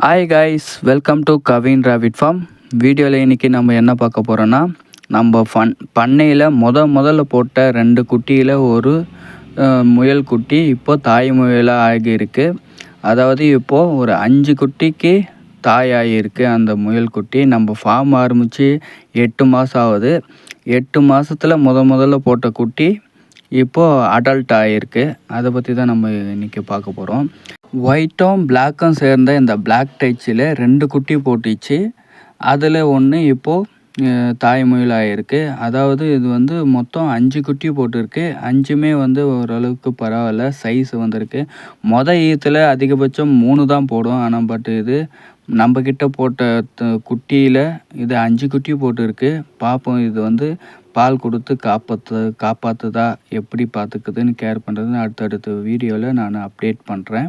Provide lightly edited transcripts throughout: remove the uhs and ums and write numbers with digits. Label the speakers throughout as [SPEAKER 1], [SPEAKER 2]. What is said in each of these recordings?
[SPEAKER 1] Hi guys, welcome to Kavin rapid form. வீடியோவில் இன்றைக்கி நம்ம என்ன பார்க்க போகிறோன்னா, நம்ம பண்ணையில் முதல்ல போட்ட 2 குட்டியில் ஒரு முயல் குட்டி இப்போது தாய் முயலாக ஆகியிருக்கு. அதாவது இப்போது ஒரு 5 குட்டிக்கு தாய் ஆகியிருக்கு. அந்த முயல் குட்டி நம்ம ஃபார்ம் ஆரம்பித்து 8 மாதம் ஆகுது. 8 மாதத்தில் முதல்ல போட்ட குட்டி இப்போது அடல்ட் ஆகிருக்கு. அதை பற்றி தான் நம்ம இன்றைக்கி பார்க்க போகிறோம். ஒயிட்டும் பிளாக்கும் சேர்ந்த இந்த பிளாக் டச்சில் 2 குட்டி போட்டுச்சு. அதில் ஒன்று இப்போது தாய் முயல் ஆகிருக்கு. அதாவது இது வந்து மொத்தம் 5 குட்டி போட்டிருக்கு. 5மே வந்து ஓரளவுக்கு பரவாயில்ல, சைஸ் வந்திருக்கு. ஈத்தில் அதிகபட்சம் 3 தான் போடும். ஆனால் இது நம்மக்கிட்ட போட்ட குட்டியில் இது 5 குட்டி போட்டிருக்கு. பார்ப்போம் இது வந்து பால் கொடுத்து காப்பாற்றுதா, எப்படி பார்த்துக்குதுன்னு கேர் பண்ணுறதுன்னு அடுத்தடுத்த வீடியோவில் நான் அப்டேட் பண்ணுறேன்.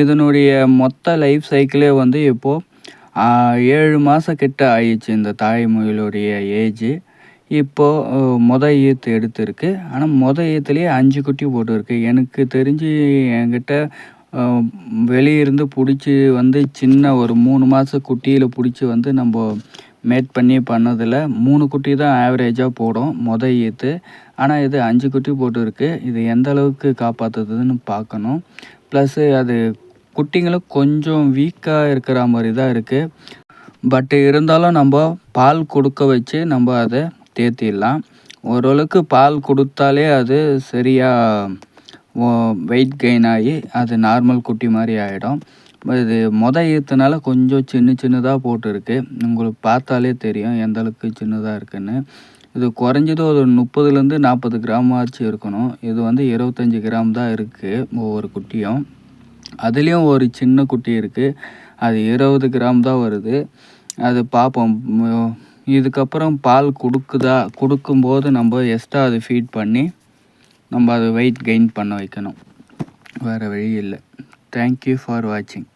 [SPEAKER 1] இதனுடைய மொத்த லைஃப் சைக்கிளே வந்து இப்போது 7 மாதம் கிட்ட ஆயிடுச்சு. இந்த தாய் முயலுடைய ஏஜு இப்போது ஈத்து எடுத்திருக்கு. ஆனால் ஈத்துலேயே 5 குட்டி போட்டுருக்கு. எனக்கு தெரிஞ்சு என்கிட்ட வெளியிருந்து பிடிச்சி வந்து சின்ன ஒரு 3 மாத குட்டியில் பிடிச்சி வந்து நம்ம மேட் பண்ணி பண்ணதில் 3 குட்டி தான் ஆவரேஜாக போடும் ஈத்து. ஆனால் இது 5 குட்டி போட்டுருக்கு. இது எந்த அளவுக்கு காப்பாற்றுதுன்னு பார்க்கணும். ப்ளஸ்ஸு அது குட்டிங்களும் கொஞ்சம் வீக்காக இருக்கிற மாதிரி தான் இருக்குது. பட் இருந்தாலும் நம்ம பால் கொடுக்க வச்சு நம்ம அதை தேற்றிடலாம். ஓரளவுக்கு பால் கொடுத்தாலே அது சரியாக வெயிட் கெயின் ஆகி அது நார்மல் குட்டி மாதிரி ஆகிடும். இது ஈத்துனால கொஞ்சம் சின்னதாக போட்டிருக்கு. உங்களுக்கு பார்த்தாலே தெரியும் எந்த அளவுக்கு சின்னதாக இருக்குதுன்னு. இது குறைஞ்சது ஒரு 30லேருந்து 40 கிராமாச்சும் இருக்கணும். இது வந்து 25 கிராம் தான் இருக்குது ஒவ்வொரு குட்டியும். அதுலேயும் ஒரு சின்ன குட்டி இருக்குது, அது 20 கிராம் தான் வருது. அது பார்ப்போம். இதுக்கப்புறம் பால் கொடுக்கும்போது நம்ம எக்ஸ்ட்ரா அது ஃபீட் பண்ணி நம்ம அதை வெயிட் கெயின் பண்ண வைக்கணும். வேறு வழி இல்லை. தேங்க்யூ ஃபார் வாட்சிங்.